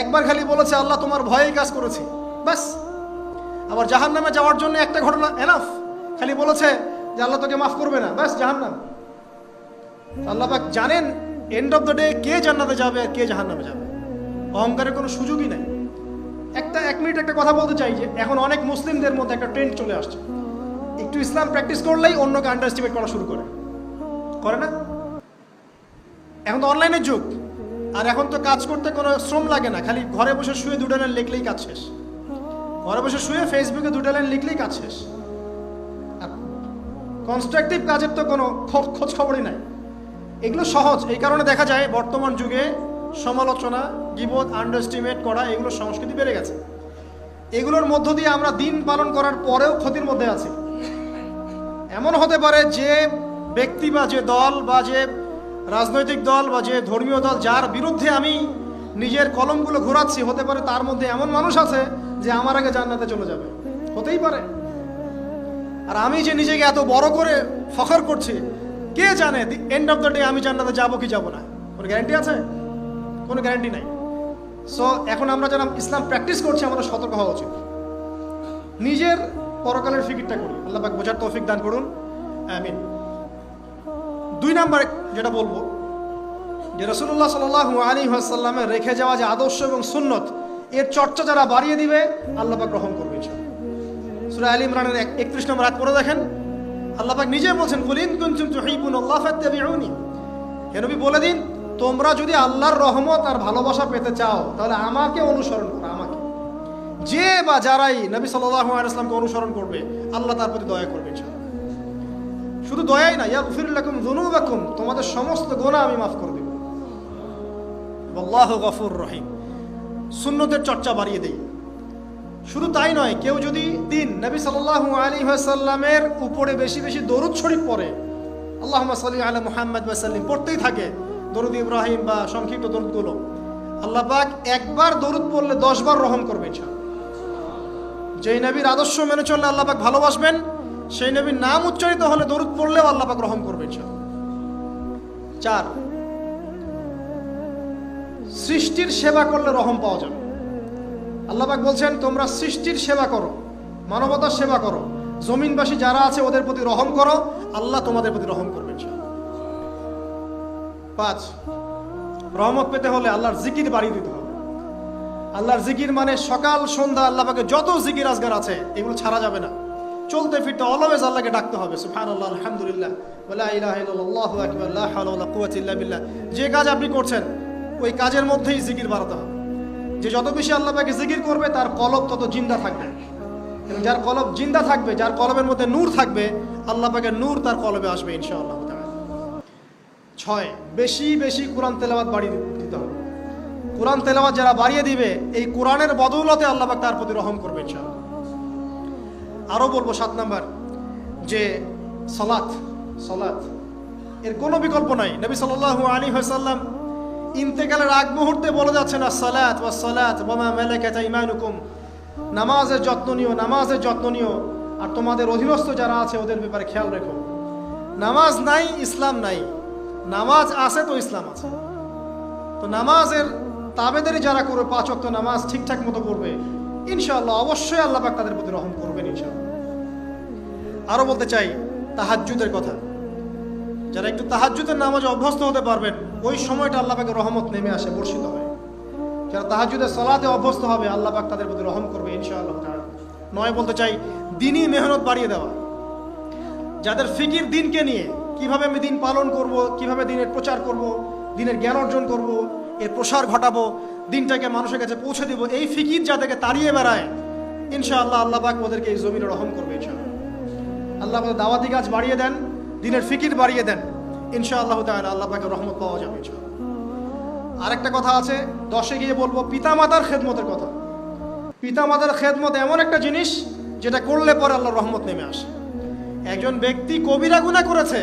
একবার খালি বলেছে আল্লাহ তোমার ভয়েই কাজ করেছি, বাস। আবার জাহান্নামে যাওয়ার জন্য একটা ঘটনা এনাফ, খালি বলেছে যে আল্লাহ তোকে মাফ করবে না, বাস জাহান্নাম। আল্লাহ পাক জানেন এন্ড অফ দ্য ডে কে জান্নাতে যাবে আর কে জাহান্নামে যাবে। অহংকারের কোনো সুযোগই নাই। এক মিনিট একটা কথা বলতে চাই, যে এখন অনেক মুসলিমদের মধ্যে একটা ট্রেন্ড চলে আসছে, একটু ইসলাম প্র্যাকটিস করলেই অন্যকে আন্ডার এস্টিমেট করা শুরু করে না? এখন তো অনলাইনের যুগ, আর এখন তো কাজ করতে কোনো শ্রম লাগে না, খালি ঘরে বসে শুয়ে 2 লাইন লিখলেই কাজ শেষ। ঘরে বসে শুয়ে ফেসবুকে 2 লাইন লিখলেই কাজ শেষ। কনস্ট্রাকটিভ কাজের তো কোনো খোঁজ খবরই নাই। এগুলো সহজ, এই কারণে দেখা যায় বর্তমান যুগে সমালোচনা, গীবত, আন্ডারএস্টিমেট করা, এগুলো সংস্কৃতি বেড়ে গেছে। এগুলোর মধ্য দিয়ে আমরা দিন পালন করার পরেও ক্ষতির মধ্যে আছি। এমন হতে পারে যে ব্যক্তি বা যে দল বা যে রাজনৈতিক দল বা যে ধর্মীয় দল যার বিরুদ্ধে আমি নিজের কলমগুলো ঘোরাচ্ছি, হতে পারে তার মধ্যে এমন মানুষ আছে যে আমার আগে জান্নাতে চলে যাবে, হতেই পারে। আর আমি যে নিজেকে এত বড় করে ফখর করছি, কে জানে এন্ড অফ দ্য ডে আমি জান্নাতে যাবো কি যাবো না, কোনো গ্যারান্টি আছে? কোনো গ্যারান্টি নাই। সো এখন আমরা যারা ইসলাম প্র্যাকটিস করছি, আমাদের সতর্ক হওয়া উচিত, নিজের পরকালের ফিকিরটা করি। আল্লাহ পাক বোঝার তৌফিক দান করুন, আমিন। 2 নাম্বার যেটা বলবো, যে রাসূলুল্লাহ সাল্লাল্লাহু আলাইহি ওয়াসাল্লামের রেখে যাওয়া যে আদর্শ এবং সুন্নত, এর চর্চা যারা বাড়িয়ে দিবে আল্লাহ পাক গ্রহণ করবে ইনশাআল্লাহ। সূরা আলী ইমরানের 31 নম্বর আয়াত পড়ে দেখেন, আল্লাহ পাক নিজে বলছেন, কুল ইন কুনতুম তুহিব্বুনাল্লাহ ফাত্তাবিউনি, হে নবী বলে দিন, তোমরা যদি আল্লাহর রহমত আর ভালোবাসা পেতে চাও তাহলে আমাকে অনুসরণ করো। আমাকে, যে বা যারাই নবী সাল্লাল্লাহু আলাইহি ওয়াসাল্লামকে অনুসরণ করবে আল্লাহ তার প্রতি দয়া করবে ইনশাআল্লাহ। শুধু দয়াই না, ইয়াগফির লাকুম যুনুবাকুম, তোমাদের সমস্ত গুনাহ আমি মাফ করে দেব। আল্লাহু গফুর রহিম। সুন্নতের চর্চা বাড়িয়ে দেই। শুধু তাই নয়, কেউ যদি দিন নবী সাল্লাল্লাহু আলাইহি ওয়াসাল্লামের উপরে বেশি বেশি দরুদ শরীফ পড়ে, আল্লাহুম্মা সাল্লি আলা মুহাম্মাদ ওয়া সাল্লিম পড়তেই থাকে, দরুদ ইব্রাহিম বা সংক্ষিপ্ত দরুদগুলো, আল্লাহ পাক একবার দরুদ পড়লে 10 বার রহম করবে ইনশাআল্লাহ। যেই নবীর আদর্শ মেনে চললে আল্লাহ পাক ভালোবাসবেন, সেই নবীর নাম উচ্চারিত হলে দরুদ পড়লেও আল্লাহ পাক রহম করবে ইনশাআল্লাহ। 4, সৃষ্টির সেবা করলে রহম পাওয়া যাবে। আল্লাহ পাক বলছেন, তোমরা সৃষ্টির সেবা করো, মানবতার সেবা করো, জমিনবাসী যারা আছে ওদের প্রতি রহম করো, আল্লাহ তোমাদের প্রতি রহম করবেন ইনশাআল্লাহ। 5, রহমত পেতে হলে আল্লাহর জিকির বাড়িয়ে দিতে হবে। আল্লাহর জিকির মানে সকাল সন্ধ্যা আল্লাহ পাকে যত জিকির আজগার আছে এগুলো ছাড়া যাবে না। চলতে ফিরতে অলওয়েজ আল্লাহকে ডাকতে হবে, সুবহানাল্লাহ, আলহামদুলিল্লাহ, ওয়া লা ইলাহা ইল্লাল্লাহ, আল্লাহু আকবার, লা হাওলা ওয়া লা কুওয়াতা ইল্লা বিল্লাহ। যে কাজ আপনি করছেন ওই কাজের মধ্যেই জিকির বাড়াতে হবে। যে যত বেশি আল্লাহ পাকে জিকির করবে তার কলব তত জিন্দা থাকবে, এবং যার কলব জিন্দা থাকবে, যার কলবের মধ্যে নূর থাকবে, আল্লাহ পাকের নূর তার কলবে আসবে ইনশাআল্লাহ তাআলা। 6, বেশি বেশি কোরআন তেলাওয়াত বাড়িয়ে দিতে হবে। কোরআন তেলাওয়াত যারা বাড়িয়ে দিবে, এই কোরআনের বদৌলতে আল্লাহ পাক তার প্রতি রহম করবে ইনশাআল্লাহ। আরো বলবো 7 নাম্বার, যে সালাত এর কোনো বিকল্প নাই। নবী সাল্লাল্লাহু আলাইহি ওয়াসাল্লাম ইন্তেকালের আগ মুহূর্তে বলে যাচ্ছেন, আসসালাত ওয়াস সালাত ওয়া মা মালাকাত আইমানুকুম, নামাজের যত্ন নিও, নামাজের যত্ন নিও, আর তোমাদের অধীনস্থ যারা আছে ওদের ব্যাপারে খেয়াল রেখো। নামাজ নাই ইসলাম নাই, নামাজ আছে তো ইসলাম আছে। তো নামাজের তাবেদারি যারা করবে, 5 ওয়াক্ত নামাজ ঠিকঠাক মতো করবে, ইনশাআল্লাহ অবশ্যই আল্লাহ পাক তাদের প্রতি রহম করবেন ইনশাআল্লাহ। আরো বলতে চাই তাহাজ্জুদের কথা। যারা একটু তাহাজ্জুদের নামাজে অভ্যস্ত হতে পারবেন, ওই সময়টা আল্লাহ পাকের রহমত নেমে আসে, বর্ষিত হয়। যারা তাহাজ্জুদের সালাতে অভ্যস্ত হবে আল্লাহ পাক তাদের প্রতি রহম করবে ইনশাআল্লাহ তাআলা। 9 বলতে চাই দ্বীনি মেহনত বাড়িয়ে দেওয়া। যাদের ফিকির দিনকে নিয়ে, কিভাবে আমি দিন পালন করব, কিভাবে দিনের প্রচার করব, দিনের জ্ঞান অর্জন করব, এর প্রসার ঘটাবো, দিনটাকে মানুষের কাছে পৌঁছে দেব, এই ফিকির যাদেরকে তাড়িয়ে বেড়ায়, ইনশাআল্লাহ আল্লাহ পাক ওদেরকে এই জমিনে রহম করবে ইনশাআল্লাহ। আল্লাহ পাক দাওয়াতি কাজ বাড়িয়ে দেন, দিনের ফিকির বাড়িয়ে দেন, ইনশাআল্লাহ তাআলা আল্লাহ পাকের রহমত পাওয়া যাবে ইনশাআল্লাহ। আরেকটা কথা আছে, 10 গিয়ে বলবো পিতামাতার খেদমতের কথা। পিতামাতার খেদমত এমন একটা জিনিস যেটা করলে পরে আল্লাহর রহমত নেমে আসে। একজন ব্যক্তি কবিরা গুনাহ করেছে,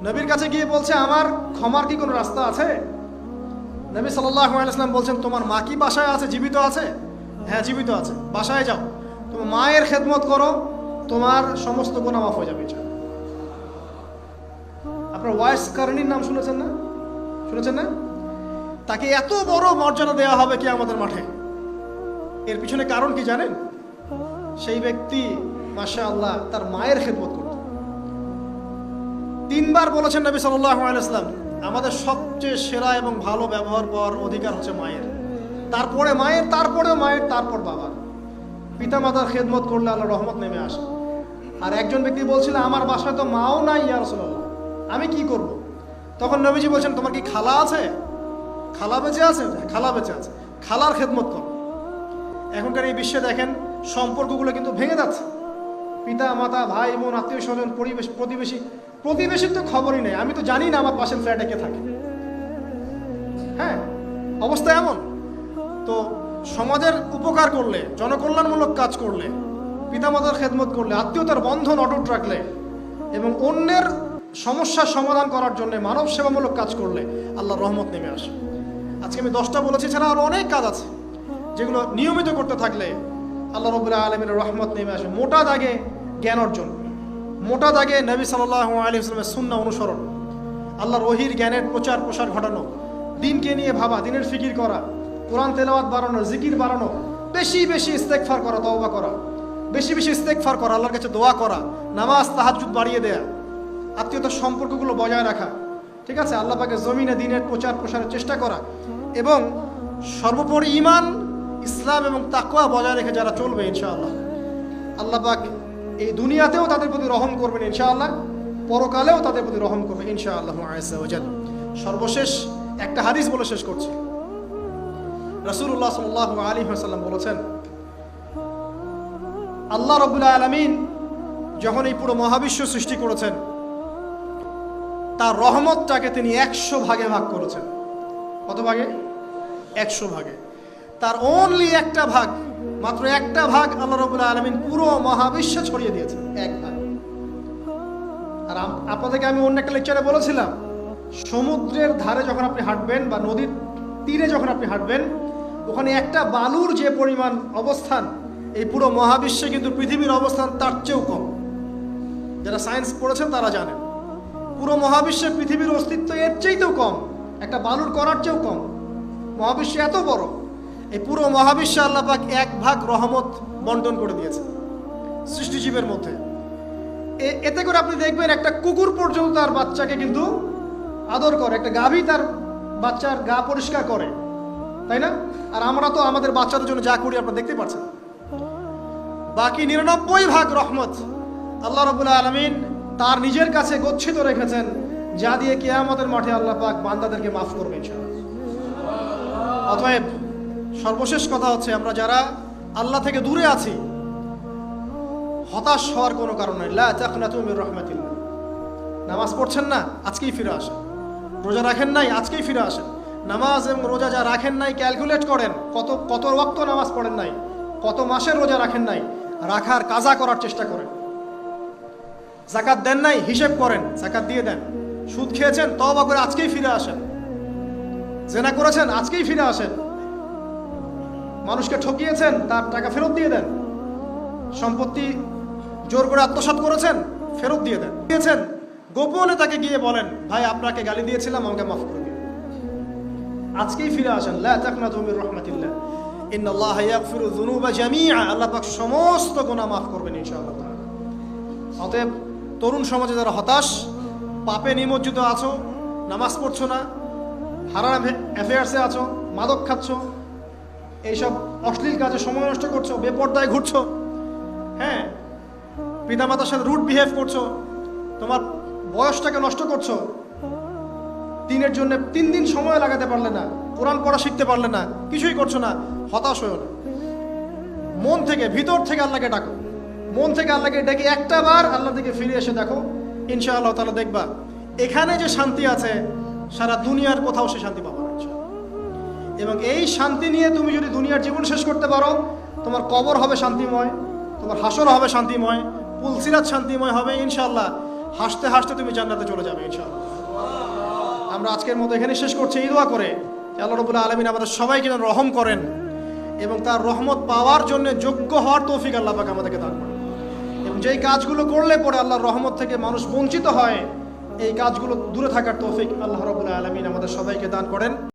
নবীর কাছে গিয়ে বলছে, আমার ক্ষমার কি কোনো রাস্তা আছে? নবী সাল্লাল্লাহু আলাইহি ওয়াসাল্লাম বলছেন, তোমার মা কি বাসায় আছে, জীবিত আছে? হ্যাঁ, জীবিত আছে। বাসায় যাও, তোমার মায়ের খেদমত করো, তোমার সমস্ত গুনাহ মাফ হয়ে যাবে ইনশাআল্লাহ। আপনার ওয়াইস কারণীর নাম শুনেছেন না? তাকে এত বড় মর্যাদা দেওয়া হবে কিয়ামতের মাঠে। এর পিছনে কারণ কি জানেন? সেই ব্যক্তি মাশাআল্লাহ তার মায়ের খেদমত করত। 3 বার বলেছেন নবী সাল্লাল্লাহু আলাইহি ওয়াসাল্লাম, আমাদের সবচেয়ে সেরা এবং ভালো ব্যবহার পাওয়ার অধিকার হচ্ছে মায়ের, তারপরে মায়ের, তারপরে মায়ের, তারপর বাবার। পিতামাতার খেদমত করলে আল্লাহর রহমত নেমে আসে। আর একজন ব্যক্তি বলছিল, আমার বাসায় তো মাও নাই ইয়া রাসূলুল্লাহ, আমি কি করব? তখন নবীজি বলছেন, তোমার কি খালা আছে? খালা বেঁচে আছে? খালা বেঁচে আছে, খালার খেদমত করো। এখনকার এই বিশ্বে দেখেন সম্পর্কগুলো কিন্তু ভেঙে যাচ্ছে। পিতা মাতা, ভাই বোন, আত্মীয় স্বজন, প্রতিবেশীর তো খবরই নেই। আমি তো জানি না আমার পাশের ফ্ল্যাটে কে থাকে। হ্যাঁ, অবস্থা এমন। তো সমাজের উপকার করলে, জনকল্যাণমূলক কাজ করলে, পিতামাতার খেদমত করলে, আত্মীয়তার বন্ধন অটুট রাখলে এবং অন্যের সমস্যার সমাধান করার জন্য মানব সেবামূলক কাজ করলে আল্লাহর রহমত নেমে আসে। আজকে আমি 10টা বলেছি, ছাড়া আরো অনেক কাজ আছে যেগুলো নিয়মিত করতে থাকলে আল্লাহ রাব্বুল আলামিনের রহমত নেমে আসে। মোটা দাগে জ্ঞান অর্জন, মোটা দাগে নবী সাল্লাল্লাহু আলাইহি ওয়াসাল্লামের সুন্নাহ অনুসরণ, আল্লাহর ওহীর জ্ঞানের প্রচার প্রসার ঘটানো, দিনকে নিয়ে ভাবা, দিনের ফিকির করা, কোরআন তেলাওয়াত বাড়ানো, জিকির বাড়ানো, বেশি বেশি ইস্তেগফার করা, তওবা করা, বেশি বেশি ইস্তেগফার করা, আল্লাহর কাছে দোয়া করা, নামাজ তাহাজ্জুদ বাড়িয়ে দেয়া, আত্মীয়তার সম্পর্কগুলো বজায় রাখা, ঠিক আছে, আল্লাহ পাকের জমিনে দ্বীনের প্রচার প্রসারের চেষ্টা করা, এবং সর্বোপরি ঈমান, ইসলাম এবং তাকওয়া বজায় রেখে যারা চলবে ইনশাআল্লাহ, আল্লাহ পাক এই দুনিয়াতেও তাদের প্রতি রহম করবেন ইনশাআল্লাহ, পরকালেও তাদের প্রতি রহম করবেন ইনশাআল্লাহ আযজা ওয়া জাল। সর্বশেষ একটা হাদিস বলে শেষ করছি। রাসূলুল্লাহ সাল্লাল্লাহু আলাইহি ওয়াসাল্লাম বলেছেন, আল্লাহ রাব্বুল আলামিন যখন এই পুরো মহাবিশ্ব সৃষ্টি করেছেন, তার রহমতটাকে তিনি 100 ভাগে ভাগ করেছেন। কত ভাগে? 100 ভাগে। তার অনলি একটা ভাগ, মাত্র একটা ভাগ আল্লাহ রাব্বুল আলামিন পুরো মহাবিশ্বে ছড়িয়ে দিয়েছেন, এক ভাগ। আর আপনাদেরকে আমি অন্য একটা লেকচারে বলেছিলাম, সমুদ্রের ধারে যখন আপনি হাঁটবেন বা নদীর তীরে যখন আপনি হাঁটবেন, ওখানে একটা বালুর যে পরিমাণ অবস্থান, এই পুরো মহাবিশ্বে কিন্তু পৃথিবীর অবস্থান তার চেয়েও কম। যারা সায়েন্স পড়েছেন তারা জানেন, পুরো মহাবিশ্বে পৃথিবীর অস্তিত্ব এর চেয়েও কম, একটা বালুর কণার চেয়েও কম। মহাবিশ্ব এত বড়, এই পুরো মহাবিশ্বে আল্লাহ পাক এক ভাগ রহমত বন্টন করে দিয়েছে সৃষ্টিজীবের মধ্যে। এতে করে আপনি দেখবেন একটা কুকুর পর্যন্ত তার বাচ্চাকে কিন্তু আদর করে, একটা গাভী তার বাচ্চার গা পরিষ্কার করে, তাই না? আর আমরা তো আমাদের বাচ্চাদের জন্য যা করি আপনারা দেখতে পাচ্ছেন। বাকি 99 ভাগ রহমত আল্লাহ রাব্বুল আলামিন তার নিজের কাছে গচ্ছিত রেখেছেন, যা দিয়ে কিয়ামতের মাঠে আল্লাহ পাক বান্দাদেরকে মাফ করবেন ইনশাআল্লাহ। অতএব সর্বশেষ কথা হচ্ছে, আমরা যারা আল্লাহ থেকে দূরে আছি, হতাশ হওয়ার কোনো কারণ নাই। লা তাকনাতু মির রাহমাতিল্লাহ। নামাজ পড়ছেন না, আজকেই ফিরে আসেন। রোজা রাখেন নাই, আজকেই ফিরে আসেন। নামাজ এবং রোজা যা রাখেন নাই, ক্যালকুলেট করেন কত ওয়াক্ত নামাজ পড়েন নাই, কত মাসের রোজা রাখেন নাই, রাখার কাজা করার চেষ্টা করেন। যাকাত দেন নাই, হিসেব করেন, যাকাত দিয়ে দেন। সুদ খেয়েছেন, তওবা করে আজকেই ফিরে আসেন। জেনা করেছেন, আজকেই ফিরে আসেন। মানুষকে ঠকিয়েছেন, তার টাকা ফেরত দিয়ে দেন। সম্পত্তি জোর করে আত্মসাৎ করেছেন, ফেরত দিয়ে দেন। দিয়েছেন, গোপনে তাকে গিয়ে বলেন, ভাই আপনাকে গালি দিয়েছিলাম, আমাকে মাফ করে দিন। আজকেই ফিরে আসেন। লা তাকনাতু মির রাহমাতিল্লাহ, ইন্নাল্লাহা ইয়াগফিরু যুনুবা জামিআ। আল্লাহ পাক সমস্ত গুনাহ মাফ করবেন ইনশাআল্লাহ। অতএব তরুণ সমাজে যারা হতাশ, পাপে নিমজ্জিত আছো, নামাজ পড়ছো না, হারাম অ্যাফেয়ার্সে আছো, মাদক খাচ্ছ, এইসব অশ্লীল কাজে সময় নষ্ট করছো, বেপরদায় ঘুরছো, হ্যাঁ, পিতামাতার সাথে রুড বিহেভ করছো, তোমার বয়সটাকে নষ্ট করছো, দিনের জন্য 3 দিন সময় লাগাতে পারলে না, কোরআন পড়া শিখতে পারলে না, কিছুই করছো না, হতাশ হয়েও না। মন থেকে, ভিতর থেকে আল্লাহকে ডাকো। মন থেকে আল্লাহকে ডেকে একটা বার আল্লাহ থেকে ফিরে এসে দেখো, ইনশাআল্লাহ তাআলা দেখবা এখানে যে শান্তি আছে, সারা দুনিয়ার কোথাও সে শান্তি পাবে না। এবং এই শান্তি নিয়ে তুমি যদি দুনিয়ার জীবন শেষ করতে পারো, তোমার কবর হবে শান্তিময়, তোমার হাসর হবে শান্তিময়, পুলসিরাত শান্তিময় হবে ইনশাআল্লাহ। হাসতে হাসতে তুমি জান্নাতে চলে যাবে ইনশাআল্লাহ। আমরা আজকের মতো এখানে শেষ করছি এই দোয়া করে যে আল্লাহ রাব্বুল আলামিন আমাদের সবাইকে যেন রহম করেন এবং তার রহমত পাওয়ার জন্য যোগ্য হওয়ার তৌফিক আল্লাহ পাক আমাদেরকে দান করেন। এবং যেই কাজগুলো করলে পরে আল্লাহর রহমত থেকে মানুষ বঞ্চিত হয়, এই কাজগুলো দূরে থাকার তৌফিক আল্লাহ রাব্বুল আলামিন আমাদের সবাইকে দান করেন।